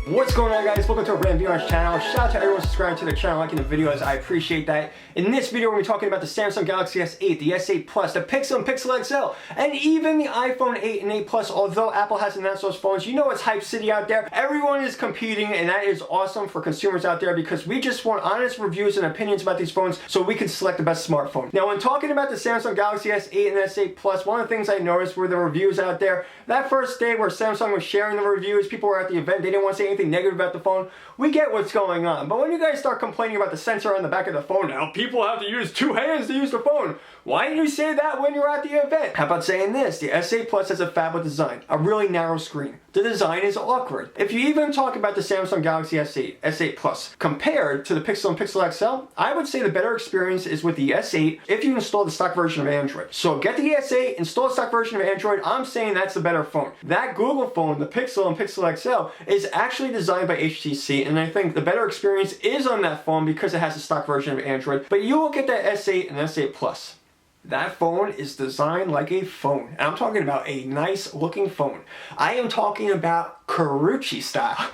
What's going on, guys? Welcome to a brand new channel. Shout out to everyone subscribing to the channel, liking the videos. I appreciate that. In this video, we're talking about the Samsung Galaxy S8, the S8 Plus, the Pixel and Pixel XL, and even the iPhone 8 and 8 Plus. Although Apple hasn't announced those phones, you know it's hype city out there. Everyone is competing, and that is awesome for consumers out there because we just want honest reviews and opinions about these phones so we can select the best smartphone. Now, when talking about the Samsung Galaxy S8 and S8 Plus, one of the things I noticed were the reviews out there. That first day where Samsung was sharing the reviews, people were at the event, they didn't want to say anything negative about the phone. We get what's going on, but when you guys start complaining about the sensor on the back of the phone, now people have to use two hands to use the phone. Why didn't you say that when you're at the event? How about saying this? The S8 Plus has a phablet design, a really narrow screen. The design is awkward. If you even talk about the Samsung Galaxy S8, S8 Plus, compared to the Pixel and Pixel XL, I would say the better experience is with the S8 if you install the stock version of Android. So get the S8, install the stock version of Android. I'm saying that's the better phone. That Google phone, the Pixel and Pixel XL, is actually designed by HTC, and I think the better experience is on that phone because it has a stock version of Android. But you will get that S8 and S8 Plus. That phone is designed like a phone. And I'm talking about a nice looking phone. I am talking about Karuchi style.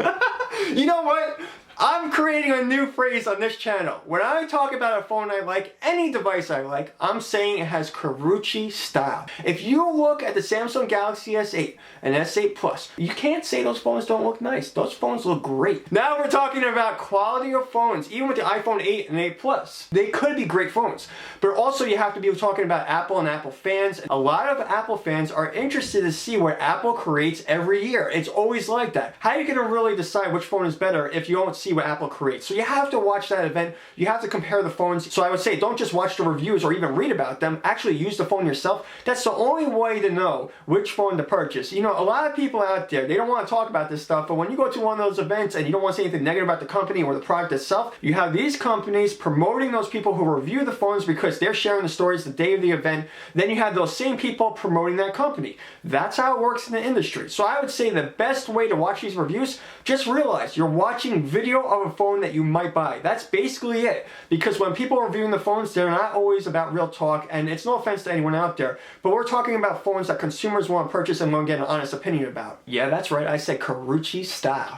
You know what? I'm creating a new phrase on this channel. When I talk about a phone I like, any device I like, I'm saying it has Karuchi style. If you look at the Samsung Galaxy S8 and S8 Plus, you can't say those phones don't look nice. Those phones look great. Now we're talking about quality of phones. Even with the iPhone 8 and 8 Plus, they could be great phones. But also you have to be talking about Apple and Apple fans. A lot of Apple fans are interested to see what Apple creates every year. It's always like that. How are you going to really decide which phone is better if you don't see what Apple creates? So you have to watch that event. You have to compare the phones. So I would say don't just watch the reviews or even read about them. Actually use the phone yourself. That's the only way to know which phone to purchase. You know, a lot of people out there, they don't want to talk about this stuff, but when you go to one of those events and you don't want to say anything negative about the company or the product itself, you have these companies promoting those people who review the phones because they're sharing the stories the day of the event. Then you have those same people promoting that company. That's how it works in the industry. So I would say the best way to watch these reviews, just realize you're watching video of a phone that you might buy. That's basically it. Because when people are reviewing the phones, they're not always about real talk, and it's no offense to anyone out there, but we're talking about phones that consumers want to purchase and want to get an honest opinion about. Yeah, that's right, I said Karuchi style.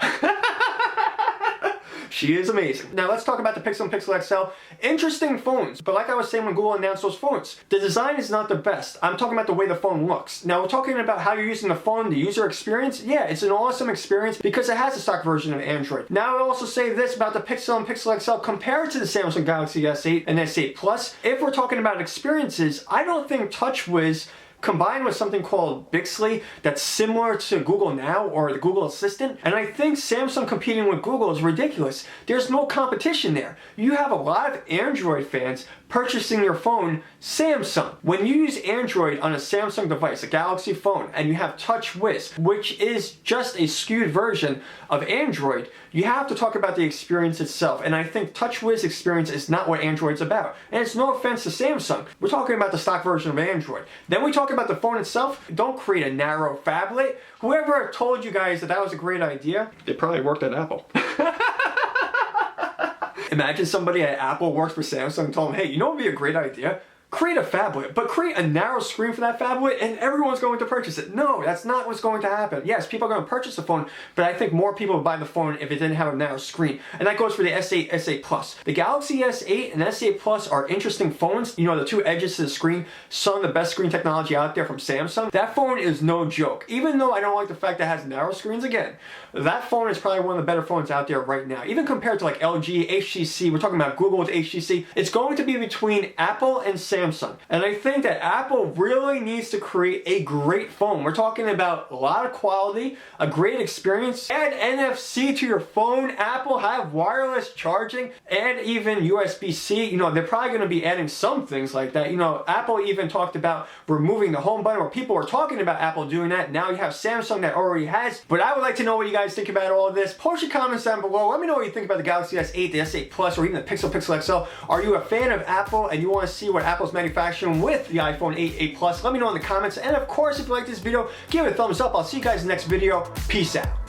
She is amazing. Now let's talk about the Pixel and Pixel XL. Interesting phones, but like I was saying when Google announced those phones, the design is not the best. I'm talking about the way the phone looks. Now we're talking about how you're using the phone, the user experience. Yeah, it's an awesome experience because it has a stock version of Android. Now I'll also say this about the Pixel and Pixel XL compared to the Samsung Galaxy S8 and S8 Plus. If we're talking about experiences, I don't think TouchWiz combined with something called Bixby that's similar to Google Now or the Google Assistant. And I think Samsung competing with Google is ridiculous. There's no competition there. You have a lot of Android fans purchasing your phone Samsung. When you use Android on a Samsung device, a Galaxy phone, and you have TouchWiz, which is just a skewed version of Android, you have to talk about the experience itself. And I think TouchWiz experience is not what Android's about. And it's no offense to Samsung. We're talking about the stock version of Android. Then we talk about the phone itself. Don't create a narrow phablet. Whoever told you guys that that was a great idea, they probably worked at Apple. Imagine somebody at Apple works for Samsung and told them, hey, you know what would be a great idea? Create a phablet, but create a narrow screen for that phablet and everyone's going to purchase it. No, that's not what's going to happen. Yes, people are going to purchase the phone, but I think more people would buy the phone if it didn't have a narrow screen. And that goes for the S8, S8 Plus. The Galaxy S8 and S8 Plus are interesting phones. You know, the two edges to the screen, some of the best screen technology out there from Samsung. That phone is no joke. Even though I don't like the fact that it has narrow screens again, that phone is probably one of the better phones out there right now. Even compared to like LG, HTC, we're talking about Google with HTC, it's going to be between Apple and Samsung. And I think that Apple really needs to create a great phone. We're talking about a lot of quality, a great experience, add NFC to your phone. Apple have wireless charging and even USB-C. You know, they're probably going to be adding some things like that. You know, Apple even talked about removing the home button, or people are talking about Apple doing that. Now you have Samsung that already has. But I would like to know what you guys think about all of this. Post your comments down below. Let me know what you think about the Galaxy S8, the S8 Plus, or even the Pixel, Pixel XL. Are you a fan of Apple and you want to see what Apple's manufacturing with the iPhone 8, 8 Plus? Let me know in the comments. And of course, if you like this video, give it a thumbs up. I'll see you guys in the next video. Peace out.